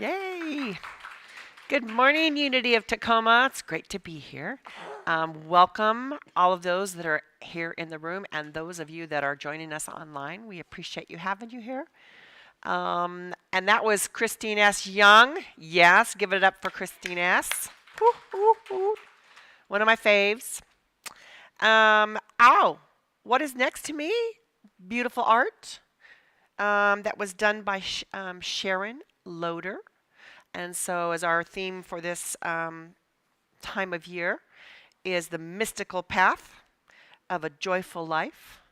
Yay! Good morning, Unity of Tacoma. It's great to be here. Welcome all of those that are here in the room and those of you that are joining us online. We appreciate having you here. And that was ChristineEss Young. Yes, give it up for ChristineEss. Woo, woo, woo. One of my faves. What is next to me? Beautiful art that was done by Sharon Loader. And so, as our theme for this time of year is the mystical path of a joyful life.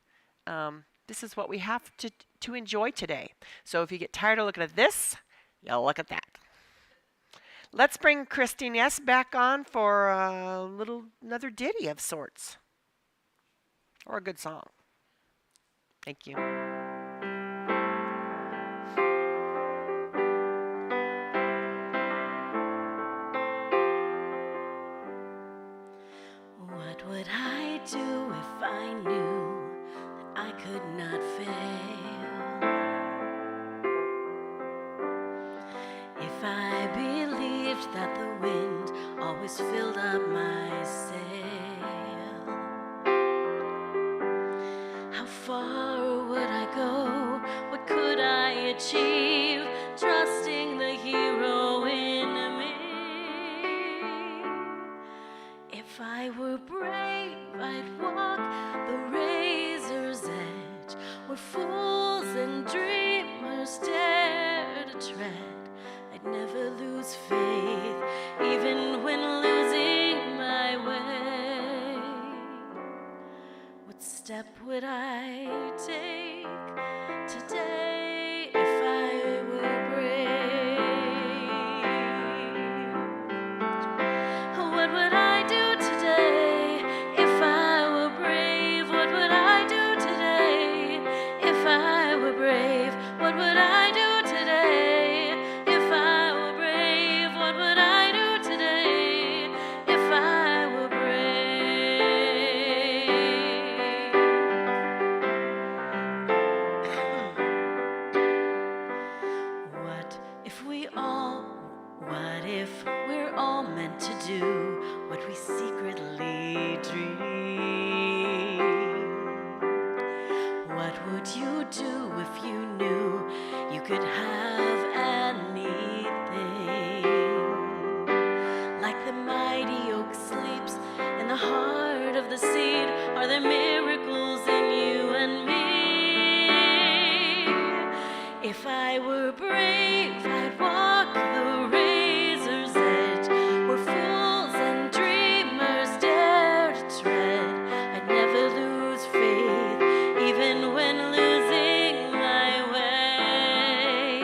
This is what we have to enjoy today. So, if you get tired of looking at this, you'll look at that. Let's bring ChristineEss back on for another ditty of sorts, or a good song. Thank you. What would I do if I knew that I could not fail? If I believed that the wind always filled up my sail? How far would I go? What could I achieve? Trusting the hero in me. If I were brave, I'd walk the razor's edge, where fools and dreamers dare to tread. I'd never lose faith, even when losing my way. What step would I take today if I were brave? What would I do today if I were brave? What would I do today if I were brave? What would I do today if I were brave? What would I do today if I were brave? What if we're all meant to do what we secretly dream? What would you do if you knew you could have anything? Like the mighty oak sleeps in the heart of the seed, are there miracles in you and me? If I were brave, I'd walk the razor's edge, where fools and dreamers dare to tread. I'd never lose faith, even when losing my way.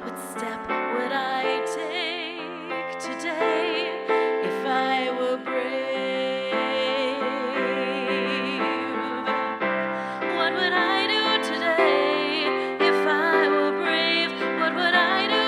What step would I take today if I were brave? What would I do today if I were brave? What would I do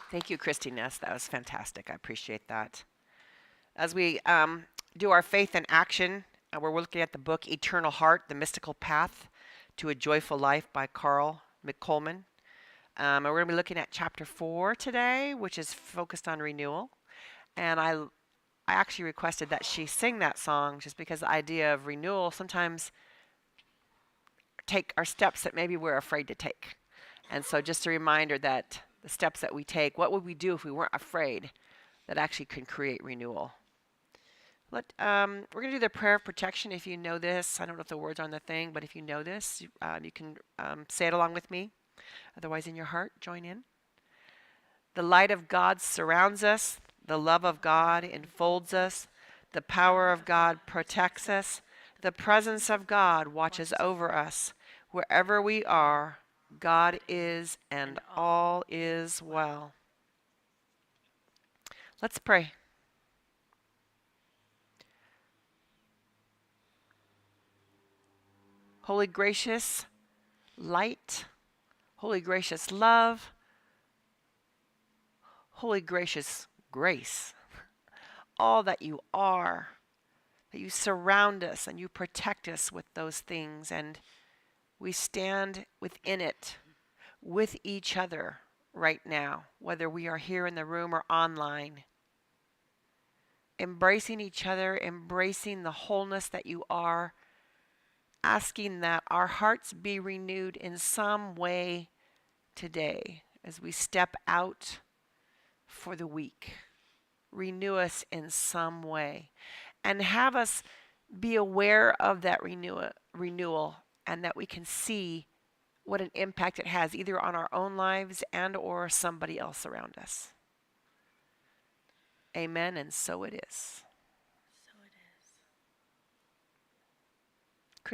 Thank you, ChristineEss. That was fantastic. I appreciate that. As we do our faith in action, we're looking at the book Eternal Heart, The Mystical Path to a Joyful Life by Carl McColman. And we're going to be looking at chapter 4 today, which is focused on renewal. And I actually requested that she sing that song just because the idea of renewal sometimes take our steps that maybe we're afraid to take. And so just a reminder that the steps that we take, what would we do if we weren't afraid, that actually can create renewal. We're going to do the prayer of protection. If you know this, I don't know if the words are on the thing, but if you know this, you can say it along with me. Otherwise, in your heart, join in. The light of God surrounds us. The love of God enfolds us. The power of God protects us. The presence of God watches over us. Wherever we are, God is, and all is well. Let's pray. Holy gracious light, holy gracious love, holy gracious grace, all that you are, that you surround us and you protect us with those things, and we stand within it with each other right now, whether we are here in the room or online, embracing each other, embracing the wholeness that you are, asking that our hearts be renewed in some way today as we step out for the week. Renew us in some way and have us be aware of that renewal, and that we can see what an impact it has either on our own lives and or somebody else around us. Amen, and so it is. So it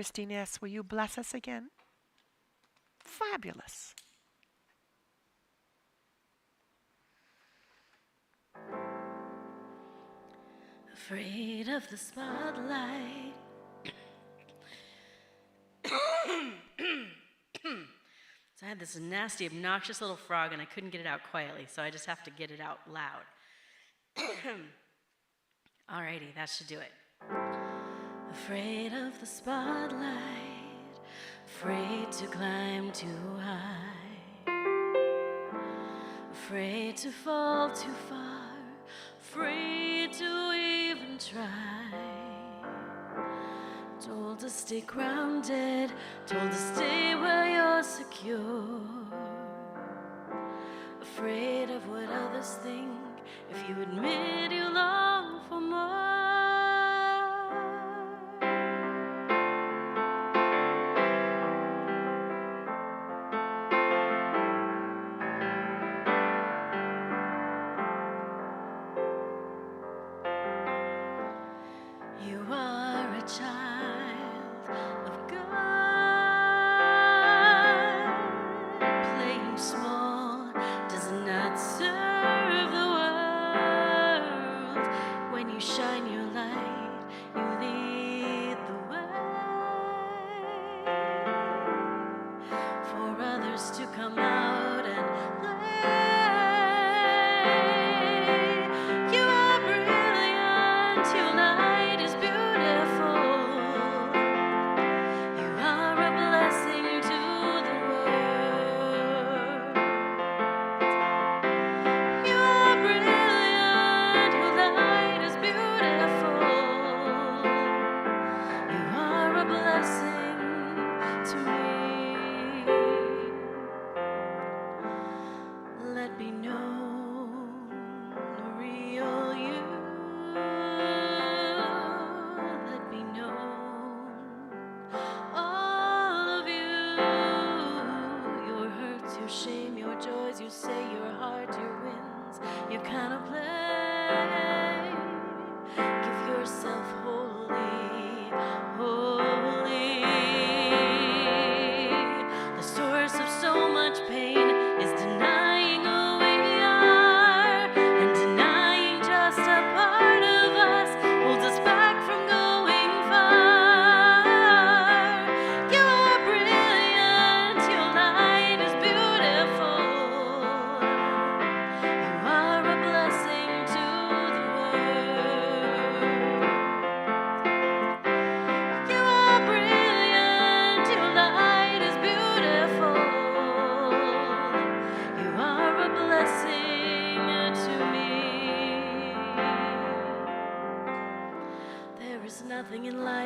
is. ChristineEss, will you bless us again? Fabulous. Afraid of the spotlight. So I had this nasty, obnoxious little frog, and I couldn't get it out quietly, so I just have to get it out loud. Alrighty, that should do it. Afraid of the spotlight, afraid to climb too high, afraid to fall too far, afraid to even try. Told to stay grounded, told to stay where you're secure. Afraid of what others think if you admit you long for more. You are a child of God. Playing small does not serve the world. When you shine your light, you lead the way for others to come out and play. You are brilliant, your light is beautiful. You are a blessing to the world. You are brilliant, your light is beautiful. You are a blessing to me.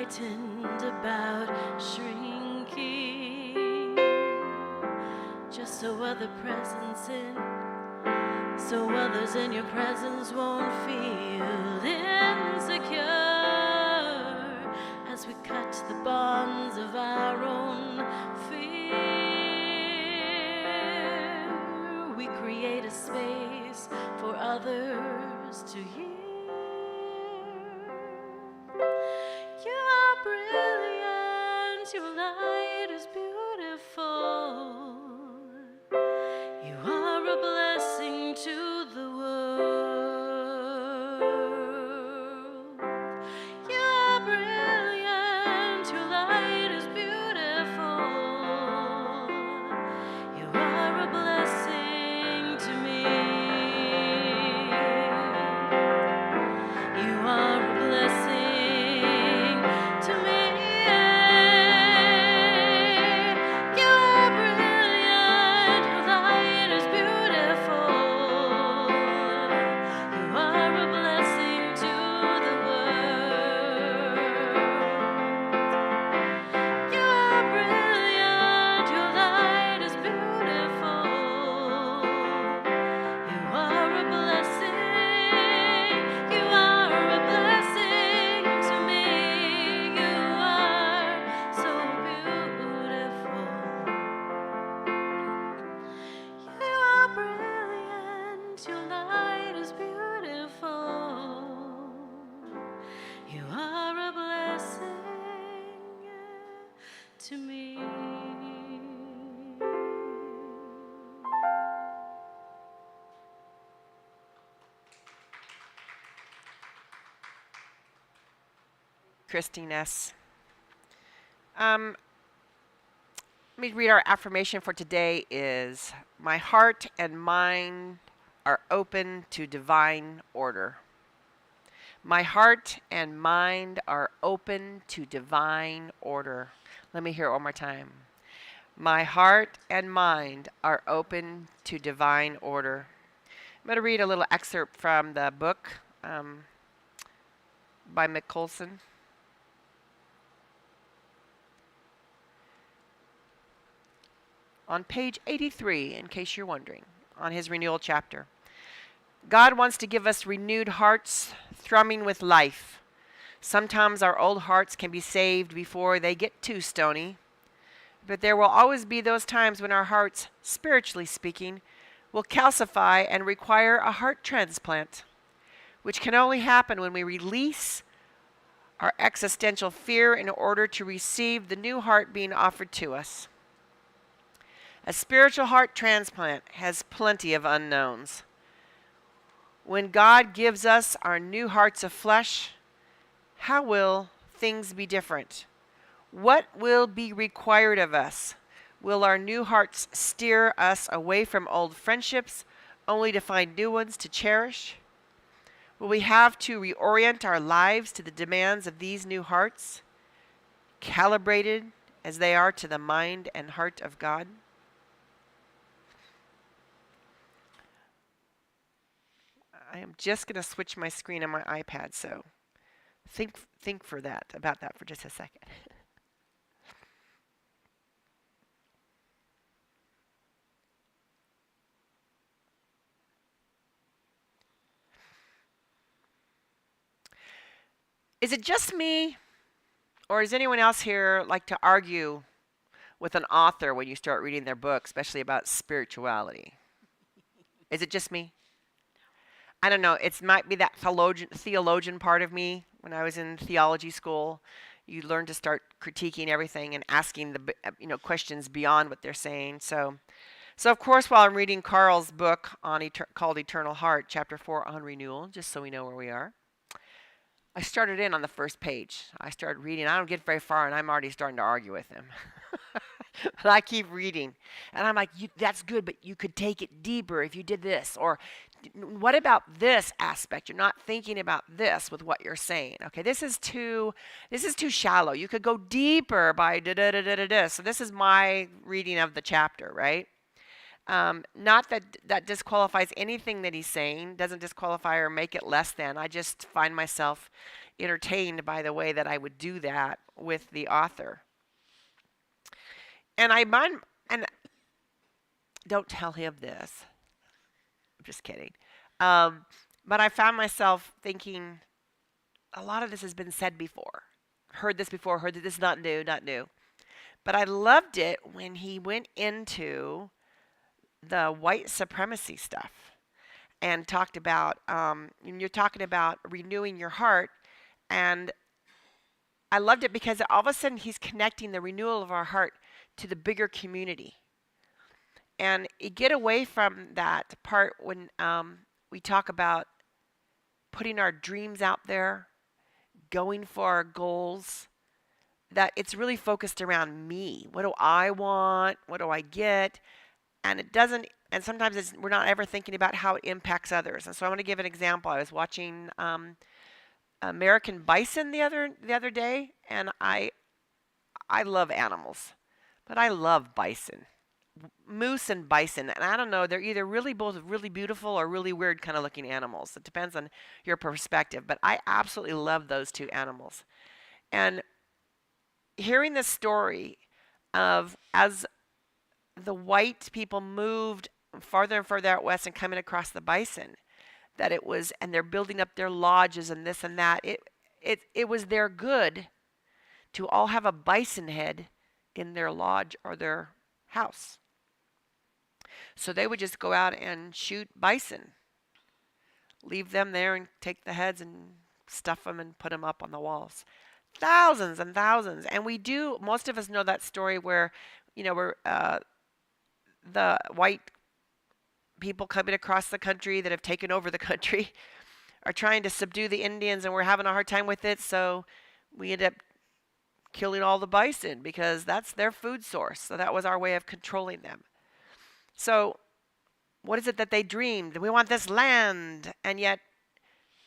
frightened about shrinking, just so other presence in, so others in your presence won't feel insecure as we cut the bonds of our own fear. We create a space for others to hear. You are brilliant, your light is beautiful. You are a blessing to the world. You are brilliant, your light is beautiful. You are a blessing to me. You are a blessing to me. You are brilliant, your light is beautiful. You are a blessing to the world. You are brilliant, your light is beautiful. You are a blessing. You are a blessing to me. You are so beautiful. You are brilliant, your light is beautiful. You are a blessing to me. ChristineEss. Let me read our affirmation for today is, my heart and mind are open to divine order. My heart and mind are open to divine order. Let me hear it one more time. My heart and mind are open to divine order. I'm going to read a little excerpt from the book by Mick Colson. On page 83, in case you're wondering, on his renewal chapter. God wants to give us renewed hearts thrumming with life. Sometimes our old hearts can be saved before they get too stony. But there will always be those times when our hearts, spiritually speaking, will calcify and require a heart transplant, which can only happen when we release our existential fear in order to receive the new heart being offered to us. A spiritual heart transplant has plenty of unknowns. When God gives us our new hearts of flesh, how will things be different? What will be required of us? Will our new hearts steer us away from old friendships only to find new ones to cherish? Will we have to reorient our lives to the demands of these new hearts, calibrated as they are to the mind and heart of God? I am just going to switch my screen on my iPad, so think about that for just a second. Is it just me, or does anyone else here like to argue with an author when you start reading their book, especially about spirituality? Is it just me? I don't know. It might be that theologian part of me. When I was in theology school, you learn to start critiquing everything and asking the questions beyond what they're saying. So of course, while I'm reading Carl's book on called Eternal Heart, Chapter 4 on Renewal, just so we know where we are, I started in on the first page. I started reading. I don't get very far, and I'm already starting to argue with him. But I keep reading, and I'm like, that's good, but you could take it deeper if you did this. Or what about this aspect? You're not thinking about this with what you're saying. Okay, this is too shallow. You could go deeper by da da da da da da. So this is my reading of the chapter, right? Not that that disqualifies anything that he's saying, doesn't disqualify or make it less than. I just find myself entertained by the way that I would do that with the author. And I mind, and don't tell him this. I'm just kidding. Um, but I found myself thinking a lot of this has been said before. Heard this before, heard that this is not new, not new. But I loved it when he went into the white supremacy stuff and talked about, and you're talking about renewing your heart. And I loved it because all of a sudden he's connecting the renewal of our heart to the bigger community. And you get away from that part when we talk about putting our dreams out there, going for our goals, that it's really focused around me. What do I want? What do I get? And it doesn't, and sometimes we're not ever thinking about how it impacts others. And so I want to give an example. I was watching American Bison the other day, and I love animals, but I love bison, moose and bison. And I don't know, they're either really both really beautiful or really weird kind of looking animals. It depends on your perspective, but I absolutely love those two animals. And hearing the story of as the white people moved farther and farther out west and coming across the bison, that it was, and they're building up their lodges and this and that. It was their good to all have a bison head in their lodge or their house. So they would just go out and shoot bison, leave them there and take the heads and stuff them and put them up on the walls. Thousands and thousands. And we do, most of us know that story where, we're the white people coming across the country that have taken over the country are trying to subdue the Indians, and we're having a hard time with it. So we end up killing all the bison because that's their food source. So that was our way of controlling them. So what is it that they dreamed? We want this land. And yet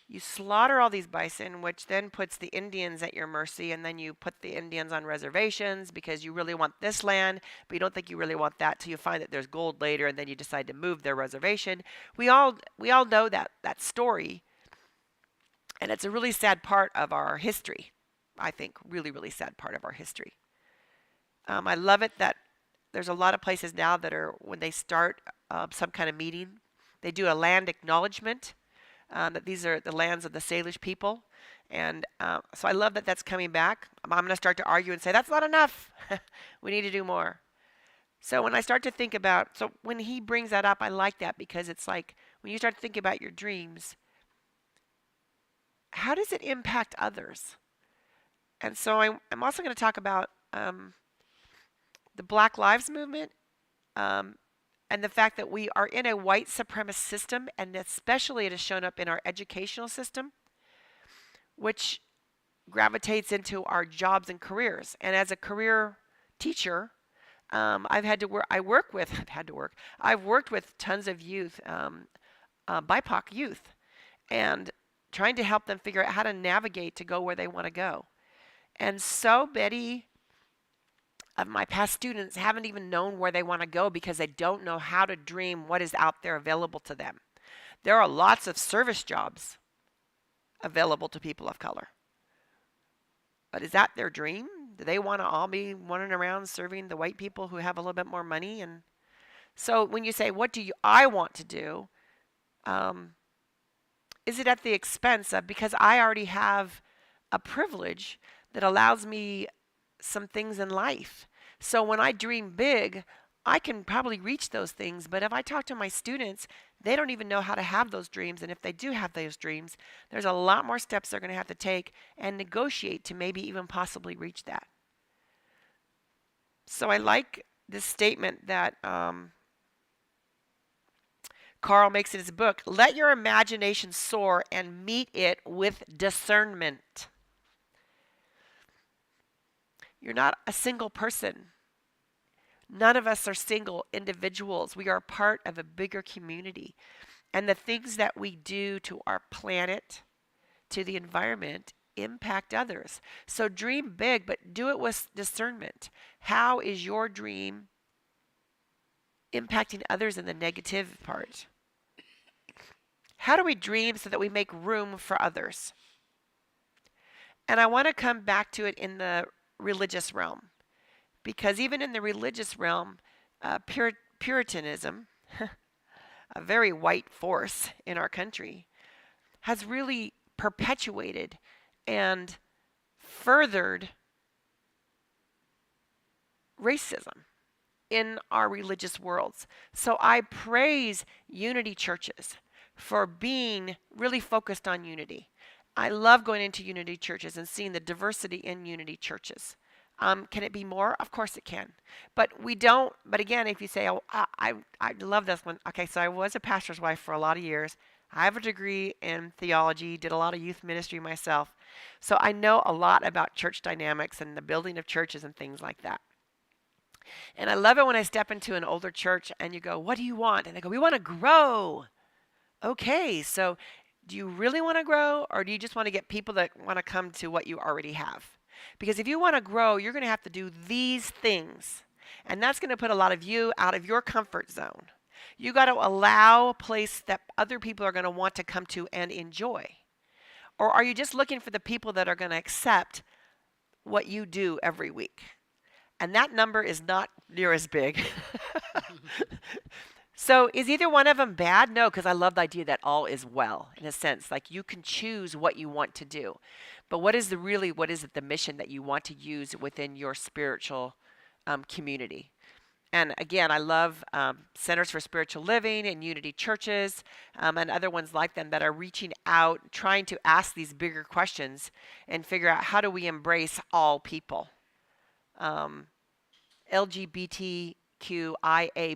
you slaughter all these bison, which then puts the Indians at your mercy. And then you put the Indians on reservations because you really want this land, but you don't think you really want that till you find that there's gold later, and then you decide to move their reservation. We all know that story. And it's a really sad part of our history. I think really, really sad part of our history. I love it that there's a lot of places now that are, when they start some kind of meeting, they do a land acknowledgement, that these are the lands of the Salish people. And so I love that that's coming back. I'm going to start to argue and say, that's not enough. We need to do more. So when I start to think about, so when he brings that up, I like that because it's like when you start to think about your dreams, how does it impact others? And so I'm also going to talk about the Black Lives Movement, and the fact that we are in a white supremacist system, and especially it has shown up in our educational system, which gravitates into our jobs and careers. And as a career teacher, I've worked with tons of youth, BIPOC youth, and trying to help them figure out how to navigate to go where they want to go. And so many of my past students haven't even known where they want to go because they don't know how to dream what is out there available to them. There are lots of service jobs available to people of color. But is that their dream? Do they want to all be running around serving the white people who have a little bit more money? And so when you say, what do I want to do? Is it at the expense of, because I already have a privilege that allows me some things in life. So when I dream big, I can probably reach those things. But if I talk to my students, they don't even know how to have those dreams. And if they do have those dreams, there's a lot more steps they're going to have to take and negotiate to maybe even possibly reach that. So I like this statement that Carl makes in his book: let your imagination soar and meet it with discernment. You're not a single person. None of us are single individuals. We are part of a bigger community. And the things that we do to our planet, to the environment, impact others. So dream big, but do it with discernment. How is your dream impacting others in the negative part. How do we dream so that we make room for others? And I want to come back to it in the religious realm, because even in the religious realm, Puritanism, a very white force in our country, has really perpetuated and furthered racism in our religious worlds. So I praise unity churches for being really focused on unity. I love going into unity churches and seeing the diversity in unity churches. Can it be more? Of course it can. But we don't. But again, if you say, oh, I love this one. Okay, so I was a pastor's wife for a lot of years. I have a degree in theology, did a lot of youth ministry myself. So I know a lot about church dynamics and the building of churches and things like that. And I love it when I step into an older church and you go, what do you want? And they go, we want to grow. Okay, so do you really want to grow, or do you just want to get people that want to come to what you already have? Because if you want to grow, you're going to have to do these things. And that's going to put a lot of you out of your comfort zone. You got to allow a place that other people are going to want to come to and enjoy. Or are you just looking for the people that are going to accept what you do every week? And that number is not near as big. So is either one of them bad? No, because I love the idea that all is well, in a sense. Like you can choose what you want to do. But what is the mission that you want to use within your spiritual community? And again, I love Centers for Spiritual Living and Unity Churches and other ones like them that are reaching out, trying to ask these bigger questions and figure out how do we embrace all people. LGBTQIA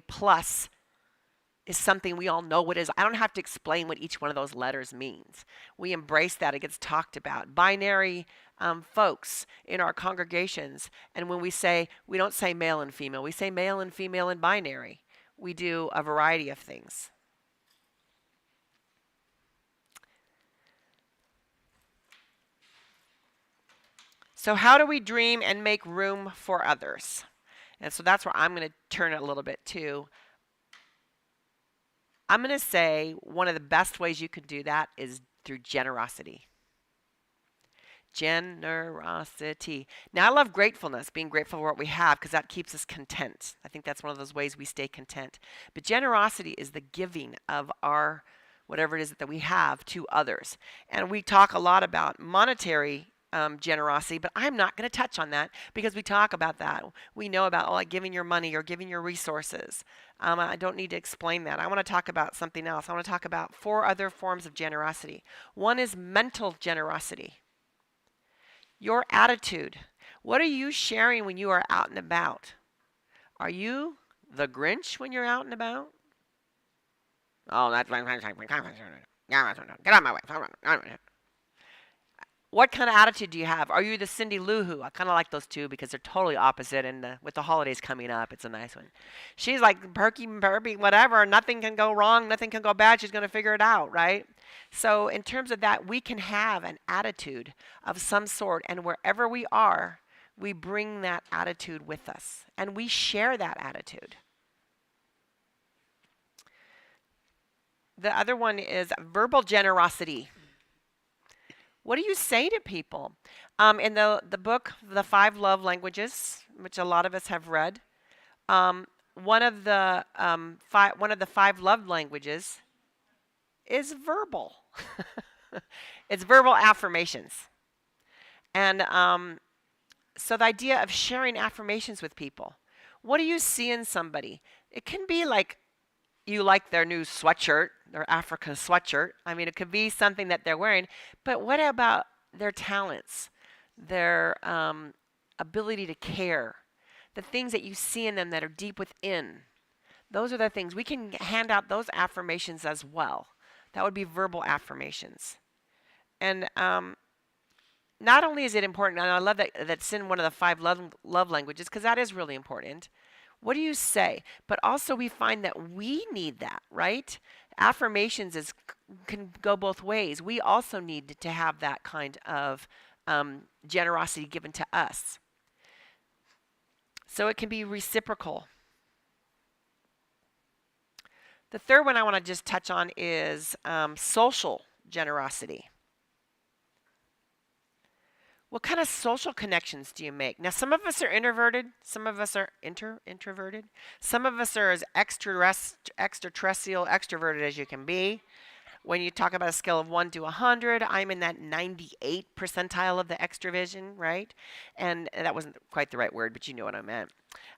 plus is something we all know what it is. I don't have to explain what each one of those letters means. We embrace that. It gets talked about. Binary folks in our congregations. And when we say, we don't say male and female. We say male and female and binary. We do a variety of things. So how do we dream and make room for others? And so that's where I'm going to turn it a little bit too. I'm going to say one of the best ways you can do that is through generosity. Generosity. Now, I love gratefulness, being grateful for what we have, because that keeps us content. I think that's one of those ways we stay content. But generosity is the giving of our, whatever it is that we have, to others. And we talk a lot about monetary generosity, but I'm not going to touch on that because we talk about that. We know about like giving your money or giving your resources. I don't need to explain that. I want to talk about something else. I want to talk about 4 other forms of generosity. One is mental generosity. Your attitude. What are you sharing when you are out and about? Are you the Grinch when you're out and about? Oh, that's get out of my way. What kind of attitude do you have? Are you the Cindy Lou Who? I kind of like those two because they're totally opposite. And with the holidays coming up, it's a nice one. She's like perky, burpy, whatever. Nothing can go wrong. Nothing can go bad. She's going to figure it out, right? So in terms of that, we can have an attitude of some sort. And wherever we are, we bring that attitude with us. And we share that attitude. The other one is verbal generosity. What do you say to people? In the book, The 5 Love Languages, which a lot of us have read, one of the 5 love languages is verbal. It's verbal affirmations. And so the idea of sharing affirmations with people. What do you see in somebody? It can be like you like their new sweatshirt, their African sweatshirt. I mean, it could be something that they're wearing. But what about their talents, their ability to care, the things that you see in them that are deep within? Those are the things. We can hand out those affirmations as well. That would be verbal affirmations. And not only is it important, and I love that that's in one of the 5 love languages, because that is really important. What do you say? But also we find that we need that, right? Affirmations can go both ways. We also need to have that kind of generosity given to us. So it can be reciprocal. The third one I want to just touch on is social generosity. What kind of social connections do you make? Now, some of us are introverted. Some of us are introverted. Some of us are as extraterrestrial, extroverted as you can be. When you talk about a scale of 1 to 100, I'm in that 98 percentile of the extrovision, right? And that wasn't quite the right word, but you know what I meant.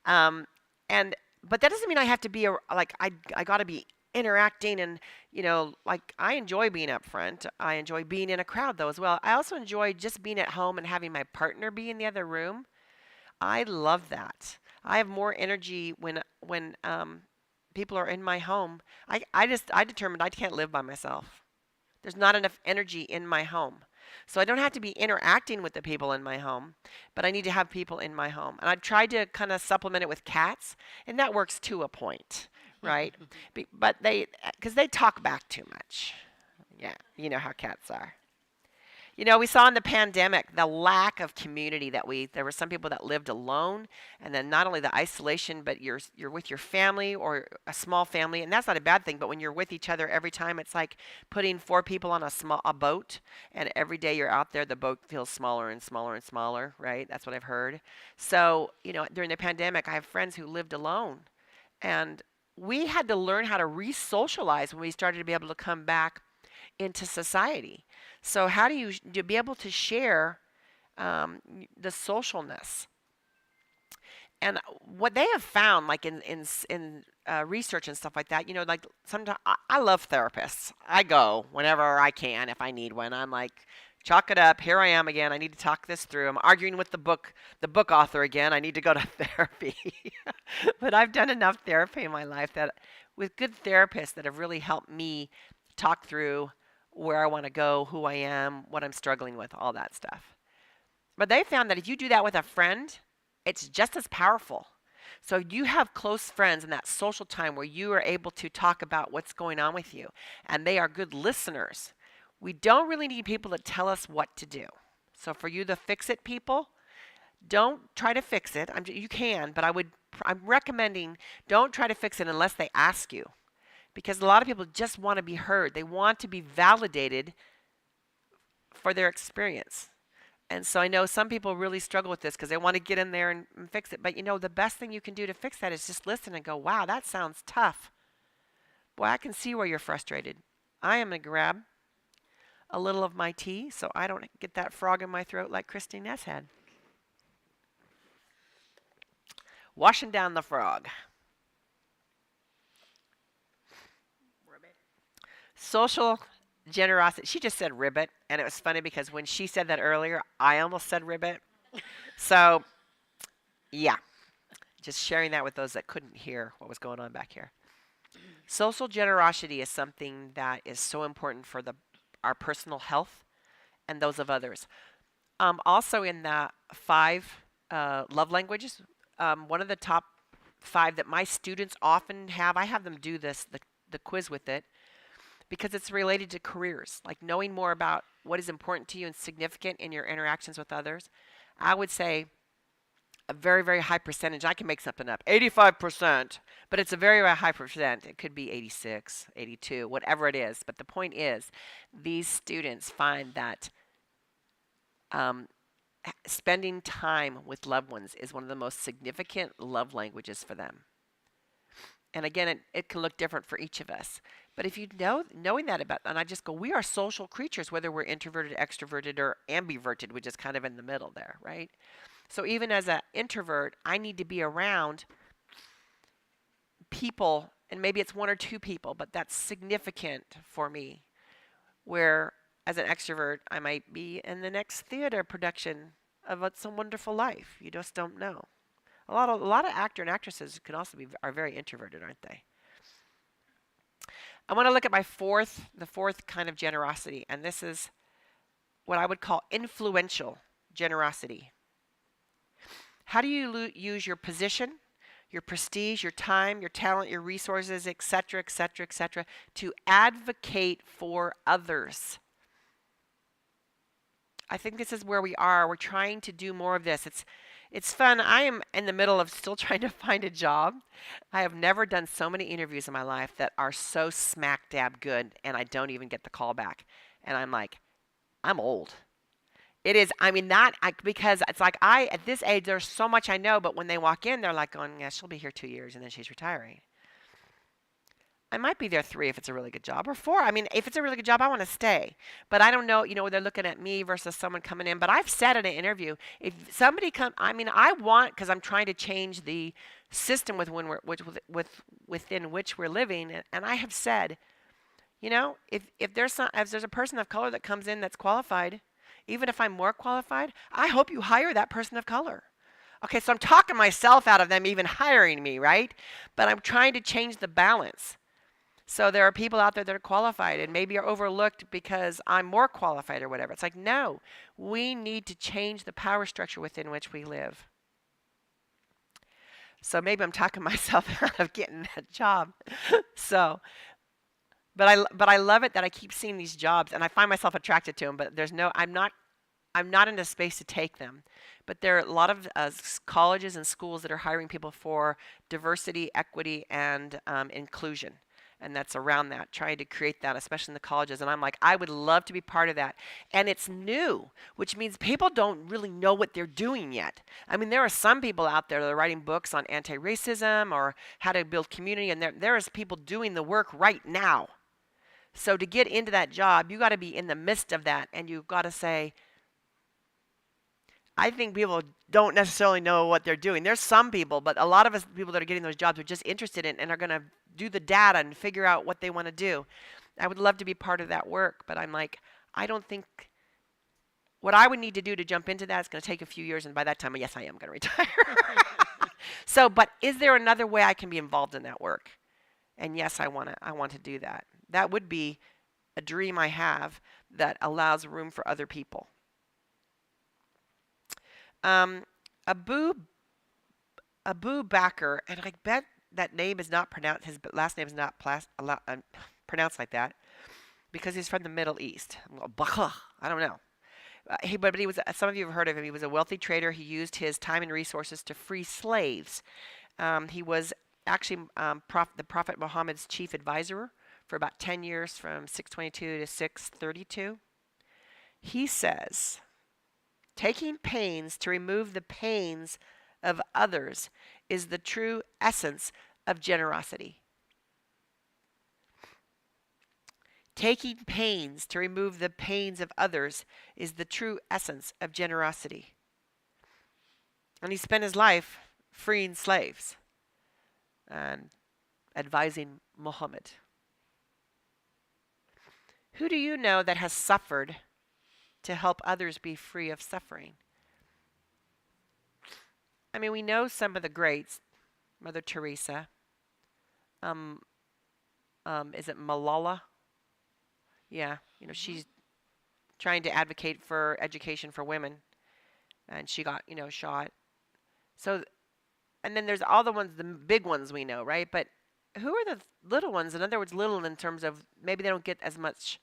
Um, and but that doesn't mean I have to be like I got to be interacting and like I enjoy being up front. I enjoy being in a crowd though as well. I also enjoy just being at home and having my partner be in the other room. I love that. I have more energy when people are in my home. I determined I can't live by myself. There's not enough energy in my home. So I don't have to be interacting with the people in my home, but I need to have people in my home. And I've tried to kind of supplement it with cats, and that works to a point, right? But because they talk back too much. Yeah, you know how cats are. We saw in the pandemic the lack of community there were some people that lived alone, and then not only the isolation, but you're with your family or a small family, and that's not a bad thing, but when you're with each other every time, it's like putting four people on a boat, and every day you're out there, the boat feels smaller and smaller and smaller, right? That's what I've heard. So, during the pandemic, I have friends who lived alone, and we had to learn how to re-socialize when we started to be able to come back into society. So how do you be able to share the socialness? And what they have found, like in research and stuff like that, like sometimes I love therapists. I go whenever I can if I need one. I'm like, chalk it up. Here I am again. I need to talk this through. I'm arguing with the book author again. I need to go to therapy. But I've done enough therapy in my life that with good therapists that have really helped me talk through where I want to go, who I am, what I'm struggling with, all that stuff. But they found that if you do that with a friend, it's just as powerful. So you have close friends in that social time where you are able to talk about what's going on with you, and they are good listeners. We don't really need people to tell us what to do. So for you, the fix-it people, don't try to fix it. You can, but I'm recommending don't try to fix it unless they ask you. Because a lot of people just want to be heard. They want to be validated for their experience. And so I know some people really struggle with this because they want to get in there and fix it. But the best thing you can do to fix that is just listen and go, wow, that sounds tough. Boy, I can see where you're frustrated. I am going to grab a little of my tea so I don't get that frog in my throat like ChristineEss had. Washing down the frog. Social generosity. She just said ribbit, and it was funny because when she said that earlier, I almost said ribbit. So, yeah, just sharing that with those that couldn't hear what was going on back here. Social generosity is something that is so important for our personal health and those of others. Also, in the 5 love languages, one of the top 5 that my students often have, I have them do the quiz with it, because it's related to careers, like knowing more about what is important to you and significant in your interactions with others. I would say a very, very high percentage. I can make something up, 85%, but it's a very, very high percent. It could be 86, 82, whatever it is. But the point is, these students find that spending time with loved ones is one of the most significant love languages for them. And again, it can look different for each of us. But if you knowing that about, and I just go, we are social creatures, whether we're introverted, extroverted, or ambiverted, which is kind of in the middle there, right? So even as an introvert, I need to be around people, and maybe it's 1 or 2 people, but that's significant for me. Where as an extrovert, I might be in the next theater production of It's a Wonderful Life. You just don't know. A lot of actor and actresses can also are very introverted, aren't they? I want to look at the fourth kind of generosity, and this is what I would call influential generosity. How do you use your position, your prestige, your time, your talent, your resources, etc., etc., etc., to advocate for others? I think this is where we are. We're trying to do more of this. It's fun. I am in the middle of still trying to find a job. I have never done so many interviews in my life that are so smack dab good, and I don't even get the call back. And I'm like, I'm old. It is. I mean, because it's like at this age, there's so much I know, but when they walk in, they're like going, yeah, she'll be here 2 years and then she's retiring. I might be there 3 if it's a really good job, or 4. I mean, if it's a really good job, I want to stay. But I don't know, they're looking at me versus someone coming in. But I've said in an interview, if somebody I mean, I want, because I'm trying to change the system within which we're living, and I have said, if there's a person of color that comes in that's qualified, even if I'm more qualified, I hope you hire that person of color. Okay, so I'm talking myself out of them even hiring me, right? But I'm trying to change the balance. So there are people out there that are qualified and maybe are overlooked because I'm more qualified or whatever. It's like, no, we need to change the power structure within which we live. So maybe I'm talking myself out of getting that job. So, but I love it that I keep seeing these jobs and I find myself attracted to them. But I'm not in a space to take them. But there are a lot of colleges and schools that are hiring people for diversity, equity, and inclusion. And that's around that, trying to create that, especially in the colleges. And I'm like, I would love to be part of that. And it's new, which means people don't really know what they're doing yet. I mean, there are some people out there that are writing books on anti-racism or how to build community, and there is people doing the work right now. So to get into that job, you got to be in the midst of that, and you've got to say, I think people don't necessarily know what they're doing. There's some people, but a lot of us people that are getting those jobs are just interested in and are going to do the data and figure out what they want to do. I would love to be part of that work, but I'm like, I don't think what I would need to do to jump into that is going to take a few years, and by that time, yes, I am going to retire. So, but is there another way I can be involved in that work? And yes, I want to do that. That would be a dream I have that allows room for other people. Abu Bakr, and I bet that name is not pronounced. His last name is not pronounced like that because he's from the Middle East. I don't know. But he was. Some of you have heard of him. He was a wealthy trader. He used his time and resources to free slaves. He was actually the Prophet Muhammad's chief advisor for about 10 years, from 622 to 632. He says, taking pains to remove the pains of others is the true essence of generosity. Taking pains to remove the pains of others is the true essence of generosity. And he spent his life freeing slaves and advising Muhammad. Who do you know that has suffered to help others be free of suffering? I mean, we know some of the greats. Mother Teresa. Is it Malala? Yeah, she's trying to advocate for education for women, and she got, shot. So, and then there's all the ones, the big ones we know, right? But who are the little ones? In other words, little in terms of maybe they don't get as much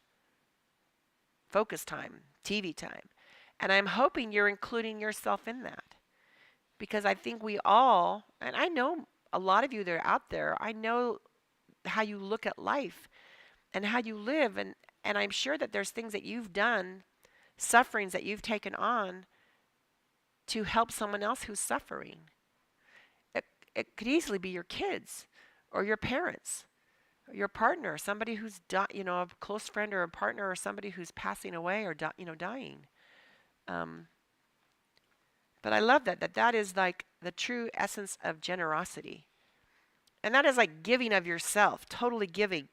focus time, TV time. And I'm hoping you're including yourself in that. Because I think we all, and I know a lot of you that are out there, I know how you look at life and how you live. And I'm sure that there's things that you've done, sufferings that you've taken on to help someone else who's suffering. It could easily be your kids or your parents, or your partner, somebody who's a close friend or a partner, or somebody who's passing away or dying. But I love that is like the true essence of generosity. And that is like giving of yourself, totally giving.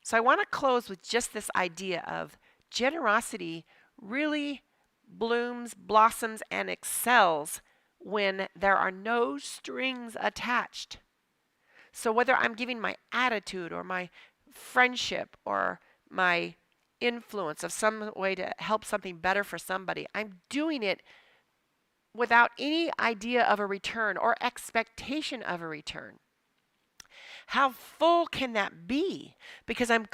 So I want to close with just this idea of generosity really blooms, blossoms, and excels when there are no strings attached. So whether I'm giving my attitude or my friendship or my influence of some way to help something better for somebody, I'm doing it without any idea of a return or expectation of a return. How full can that be? Because I'm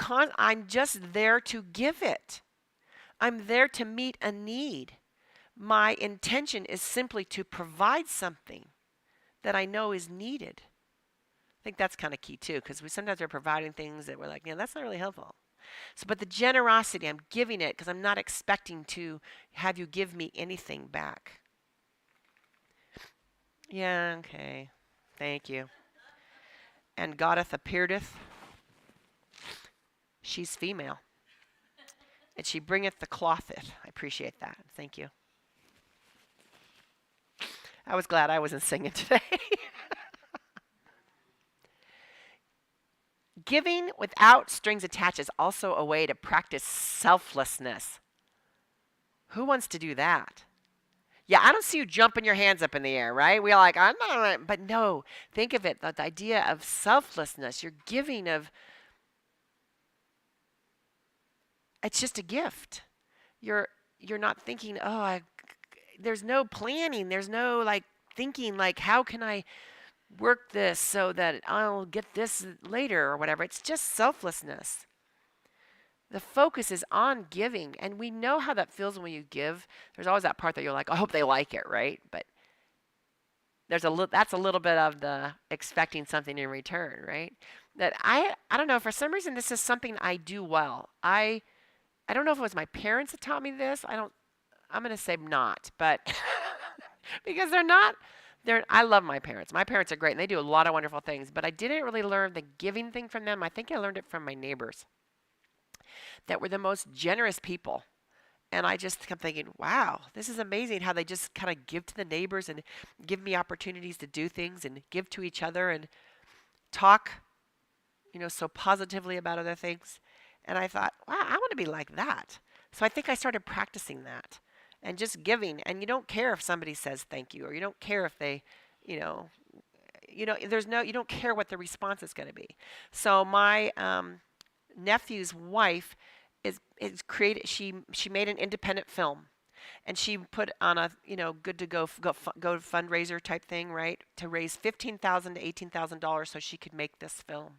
just there to give it. I'm there to meet a need. My intention is simply to provide something that I know is needed. I think that's kind of key too, because we sometimes are providing things that we're like, yeah, that's not really helpful. So, but the generosity, I'm giving it because I'm not expecting to have you give me anything back. Yeah, okay. Thank you. And Goddess appeareth, she's female. And she bringeth the clotheth. I appreciate that. Thank you. I was glad I wasn't singing today. Giving without strings attached is also a way to practice selflessness. Who wants to do that? Yeah, I don't see you jumping your hands up in the air, right? We're like, I'm not, but no, think of it, the idea of selflessness. You're giving of, it's just a gift. You're you're not thinking, oh, there's no planning. There's no like thinking like, how can I work this so that I'll get this later or whatever. It's just selflessness. The focus is on giving, and we know how that feels when you give. There's always that part that you're like, I hope they like it, right? But that's a little bit of the expecting something in return, right? That I don't know, for some reason this is something I do well. I don't know if it was my parents that taught me this. I'm going to say not, but because I love my parents. My parents are great and they do a lot of wonderful things, but I didn't really learn the giving thing from them. I think I learned it from my neighbors that were the most generous people. And I just kept thinking, wow, this is amazing how they just kind of give to the neighbors and give me opportunities to do things and give to each other and talk, so positively about other things. And I thought, wow, I want to be like that. So I think I started practicing that and just giving. And you don't care if somebody says thank you, or you don't care if they, you know, you don't care what the response is going to be. So my nephew's wife is created. She made an independent film, and she put on a good to go fundraiser type thing, right, to raise $15,000 to $18,000 so she could make this film.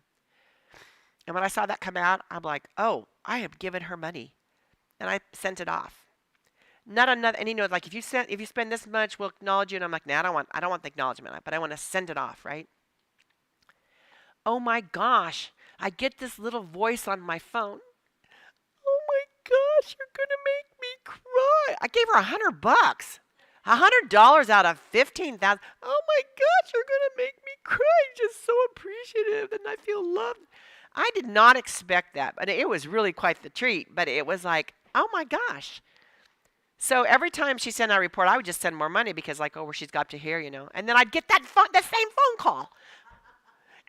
And when I saw that come out, I'm like, oh, I have given her money, and I sent it off. Not another, and like if you spend this much, we'll acknowledge you. And I'm like, nah, I don't want the acknowledgement, but I want to send it off, right? Oh my gosh, I get this little voice on my phone. Oh my gosh, you're gonna make me cry. I gave her $100. $100 out of 15,000. Oh my gosh, you're gonna make me cry. Just so appreciative, and I feel loved. I did not expect that, but it was really quite the treat. But it was like, oh my gosh. So every time she sent out a report, I would just send more money because, like, oh, where she's got up to here, and then I'd get the same phone call,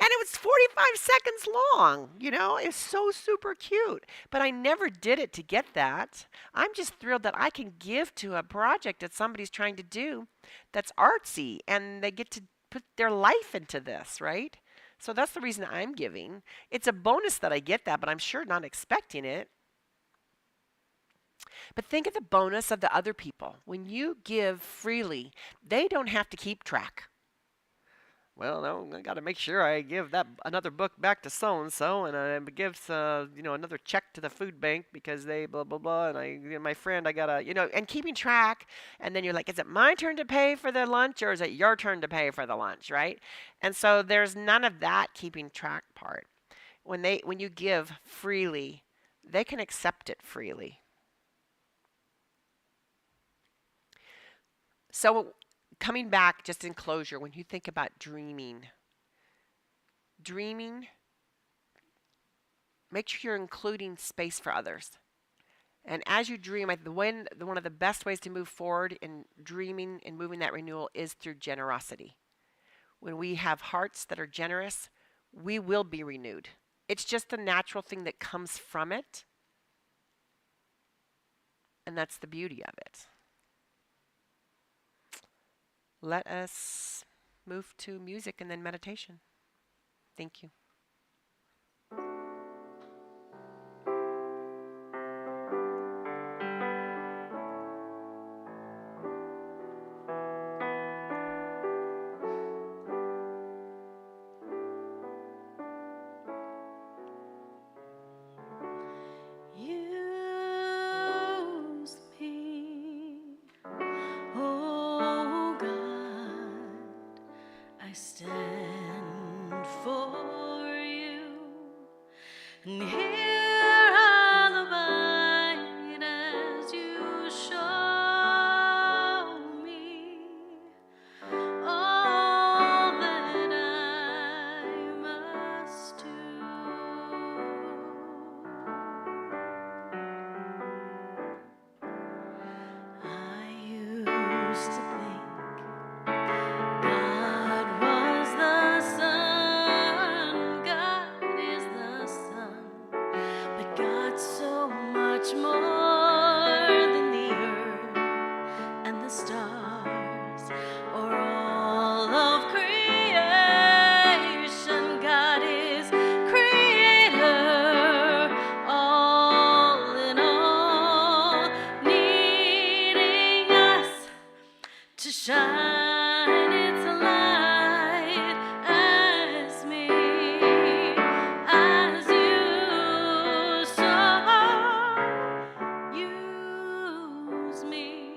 and it was 45 seconds long. It's so super cute. But I never did it to get that. I'm just thrilled that I can give to a project that somebody's trying to do, that's artsy, and they get to put their life into this, right? So that's the reason I'm giving. It's a bonus that I get that, but I'm sure not expecting it. But think of the bonus of the other people. When you give freely, they don't have to keep track. Well, no, I got to make sure I give that another book back to so and so, and I give another check to the food bank because they blah blah blah, and my friend I gotta and keeping track, and then you're like, is it my turn to pay for the lunch or is it your turn to pay for the lunch, right? And so there's none of that keeping track part. When you give freely, they can accept it freely. So coming back just in closure, when you think about dreaming, make sure you're including space for others. And as you dream, one of the best ways to move forward in dreaming and moving that renewal is through generosity. When we have hearts that are generous, we will be renewed. It's just a natural thing that comes from it. And that's the beauty of it. Let us move to music and then meditation. Thank you. Use me And here I'll abide as you show me all that I must do. I used to think God was the sun, God is the sun, but God's so much more than the earth and the stars or all of creation. God is creator, all in all, needing us to shine its light as me, as you saw, use me.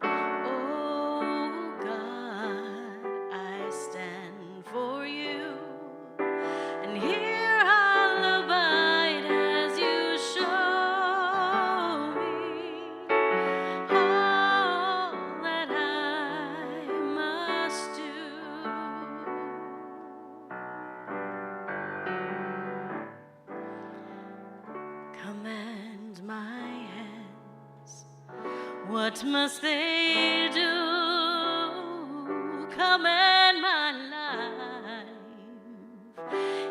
Oh God, I stand for you, and here I'll abide as you show me all that I must do. Command my hands, what must they do? Command my life,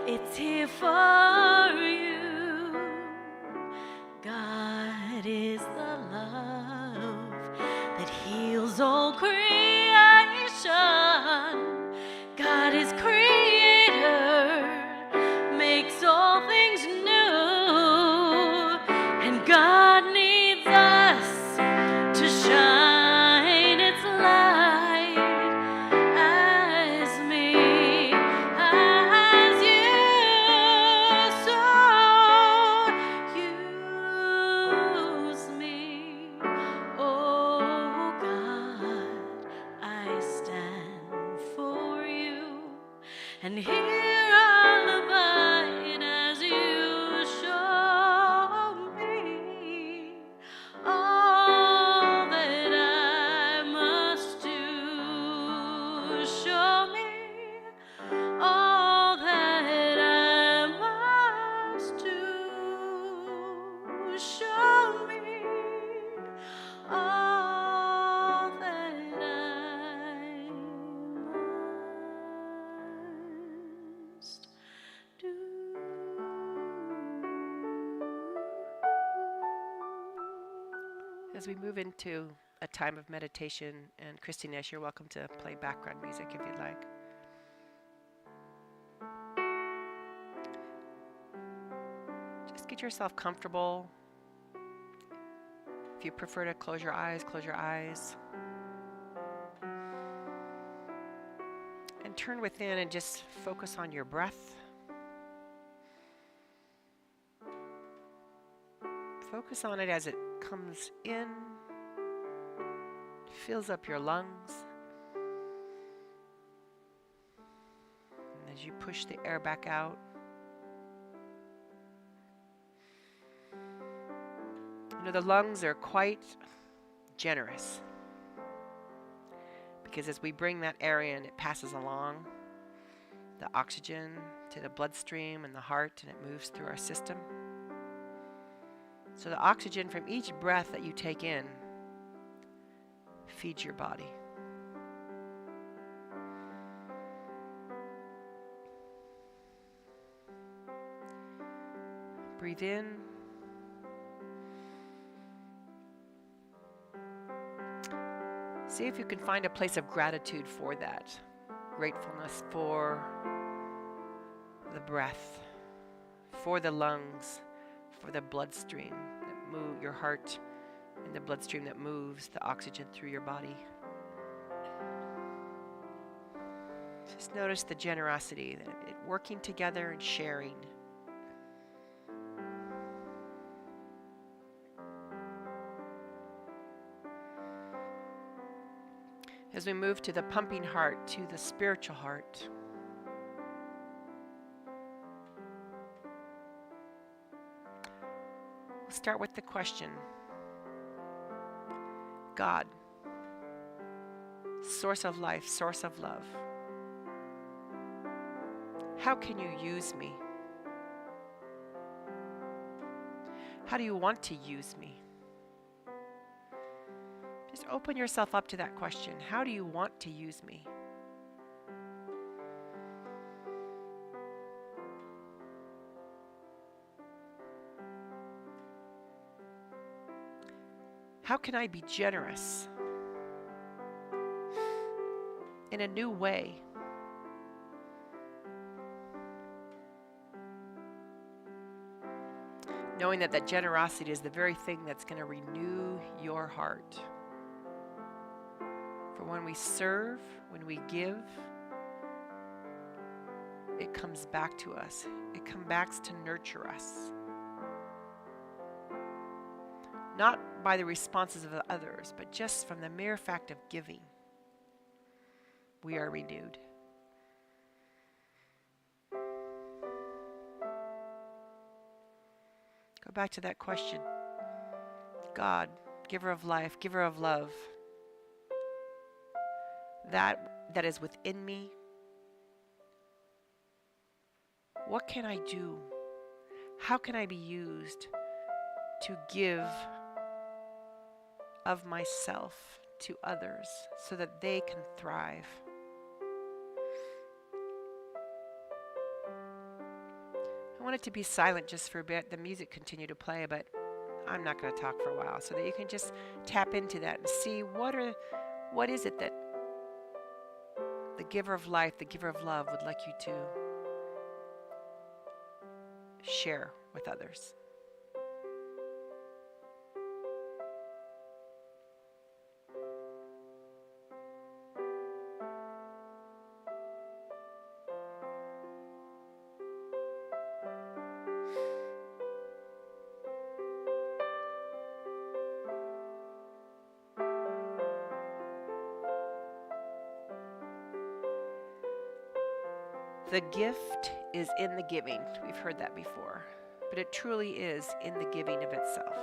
it's here for you. God is the love that heals all creation. God is creator, makes all things new, and God needs us to shine its light as me, as you saw, use me. Oh God, I stand for you, and here I'll abide as you show me all that I must do. Show me all that I must do. Show me all that I must do. As we move into a time of meditation, and ChristineEss, you're welcome to play background music if you'd like. Just get yourself comfortable. If you prefer to close your eyes, close your eyes. And turn within and just focus on your breath. Focus on it as it comes in, fills up your lungs. And as you push the air back out, you know, the lungs are quite generous, because as we bring that air in, it passes along the oxygen to the bloodstream and the heart, and it moves through our system. So the oxygen from each breath that you take in feeds your body. Breathe in. See if you can find a place of gratitude for that. Gratefulness for the breath, for the lungs, for the bloodstream that move your heart, and the bloodstream that moves the oxygen through your body. Just notice the generosity, that it working together and sharing. As we move to the pumping heart, to the spiritual heart, We'll start with the question. God, source of life, source of love, how can you use me? How do you want to use me? Just open yourself up to that question. How do you want to use me? How can I be generous in a new way? Knowing that generosity is the very thing that's going to renew your heart. For when we serve, when we give, it comes back to us. It comes back to nurture us. Not by the responses of others, but just from the mere fact of giving, we are renewed. Go back to that question. God, giver of life, giver of love, that is within me, what can I do? How can I be used to give of myself to others so that they can thrive? I want it to be silent just for a bit. The music continue to play, but I'm not going to talk for a while, so that you can just tap into that and see what is it that the giver of life, the giver of love would like you to share with others. The gift is in the giving. We've heard that before, but it truly is in the giving of itself.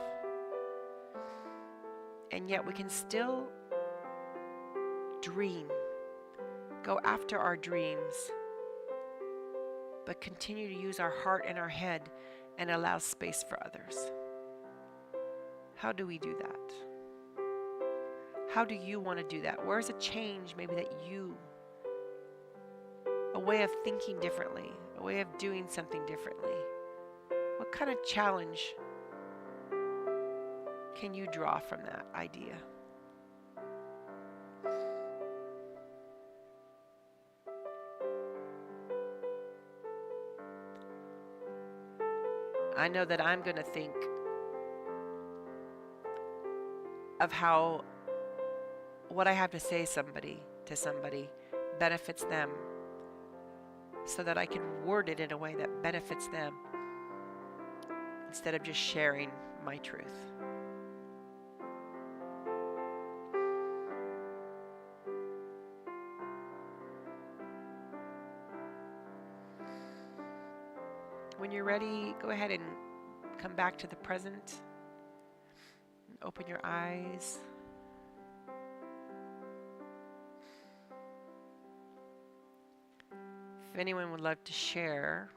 And yet we can still dream, go after our dreams, but continue to use our heart and our head and allow space for others. How do we do that? How do you want to do that? Where's a change maybe that a way of thinking differently, a way of doing something differently? What kind of challenge can you draw from that idea? I know that I'm going to think of how what I have to say to somebody benefits them, so that I can word it in a way that benefits them instead of just sharing my truth. When you're ready, go ahead and come back to the present. Open your eyes. If anyone would love to share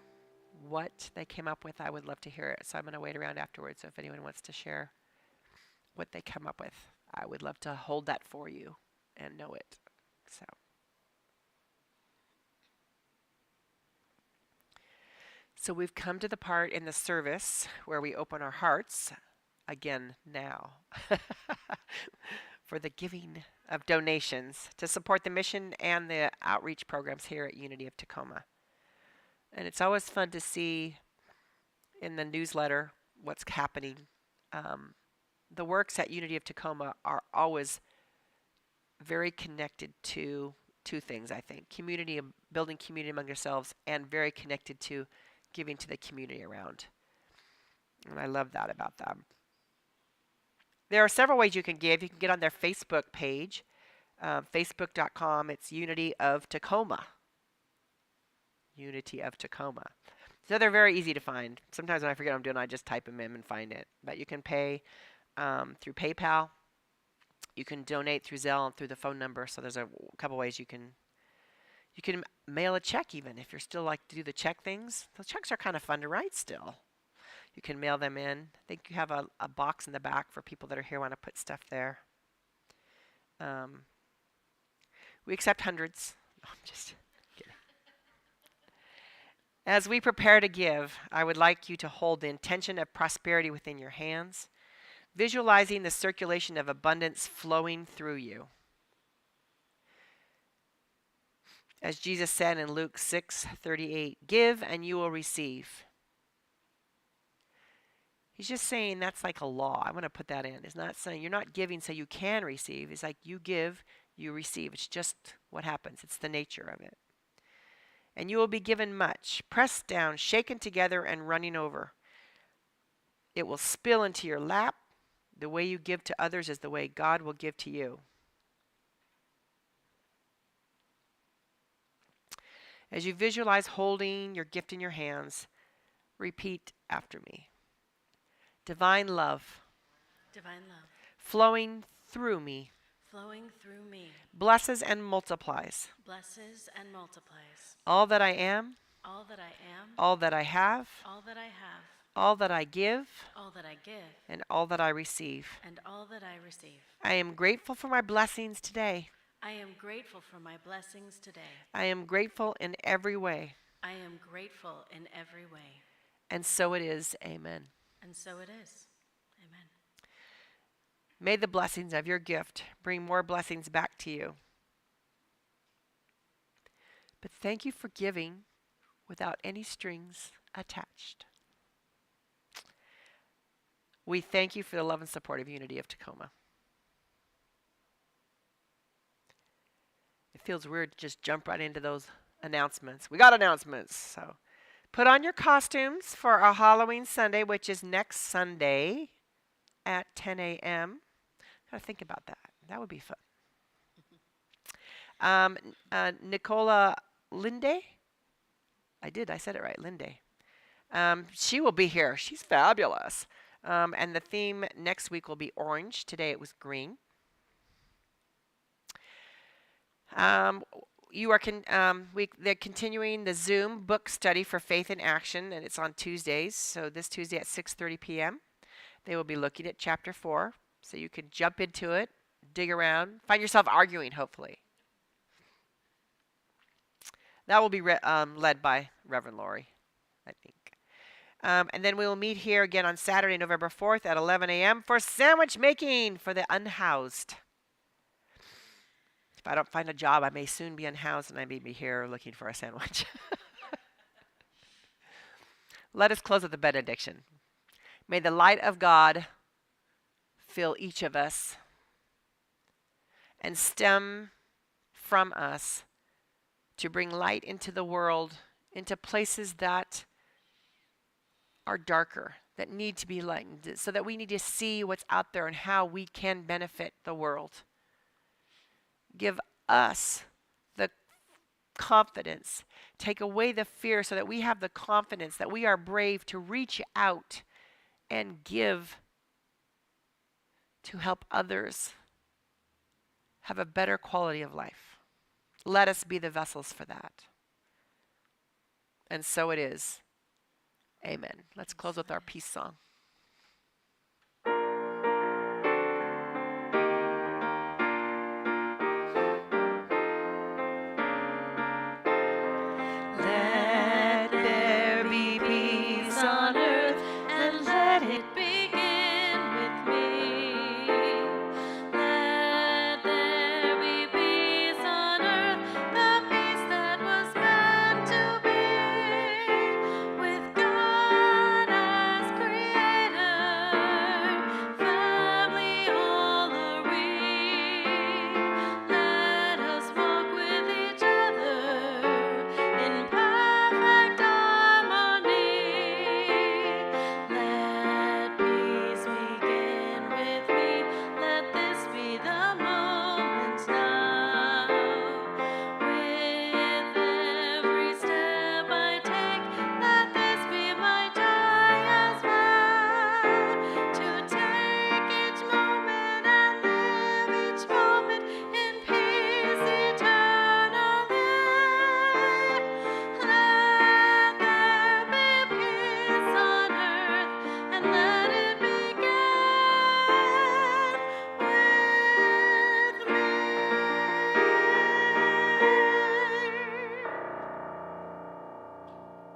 what they came up with, I would love to hear it. So I'm going to wait around afterwards. So if anyone wants to share what they come up with, I would love to hold that for you and know it. So we've come to the part in the service where we open our hearts again now for the giving of donations to support the mission and the outreach programs here at Unity of Tacoma. And it's always fun to see in the newsletter what's happening. The works at Unity of Tacoma are always very connected to two things, I think. Community, building community among yourselves, and very connected to giving to the community around. And I love that about them. There are several ways you can give. You can get on their Facebook page, facebook.com. It's Unity of Tacoma. Unity of Tacoma. So they're very easy to find. Sometimes when I forget what I'm doing, I just type them in and find it. But you can pay through PayPal. You can donate through Zelle and through the phone number. So there's a couple ways you can mail a check even if you're still like to do the check things. Those checks are kind of fun to write still. You can mail them in. I think you have a box in the back for people that are here want to put stuff there. Um, we accept hundreds. No, I'm just kidding. As we prepare to give, I would like you to hold the intention of prosperity within your hands, visualizing the circulation of abundance flowing through you. As Jesus said in Luke 6:38, give and you will receive. He's just saying that's like a law. I want to put that in. It's not saying you're not giving so you can receive. It's like you give, you receive. It's just what happens. It's the nature of it. And you will be given much, pressed down, shaken together, and running over. It will spill into your lap. The way you give to others is the way God will give to you. As you visualize holding your gift in your hands, repeat after me. Divine love Divine love flowing through me flowing through me blesses and multiplies blesses and multiplies all that I am, all that I am, all that I have, all that I have, all that I give, all that I give, and all that I receive. and all that I receive. I am grateful for my blessings today. I am grateful for my blessings today. I am grateful in every way. I am grateful in every way. And so it is. Amen. And so it is. Amen. May the blessings of your gift bring more blessings back to you. But thank you for giving without any strings attached. We thank you for the love and support of Unity of Tacoma. It feels weird to just jump right into those announcements. We got announcements. So put on your costumes for our Halloween Sunday, which is next Sunday at 10 a.m. Gotta think about that. That would be fun. Nicola Linde. I said it right, Linde. She will be here. She's fabulous. And the theme next week will be orange. Today it was green. They're continuing the Zoom book study for Faith in Action, and it's on Tuesdays. So this Tuesday at 6:30 p.m. They will be looking at chapter 4, so you can jump into it, dig around, find yourself arguing, hopefully. That will be led by Reverend Lori, I think. And then we will meet here again on Saturday, November 4th at 11 a.m. for sandwich making for the unhoused. If I don't find a job, I may soon be unhoused and I may be here looking for a sandwich. Let us close with a benediction. May the light of God fill each of us and stem from us to bring light into the world, into places that are darker, that need to be lightened, so that we need to see what's out there and how we can benefit the world. Give us the confidence. Take away the fear so that we have the confidence that we are brave to reach out and give to help others have a better quality of life. Let us be the vessels for that. And so it is. Amen. Let's close with our peace song.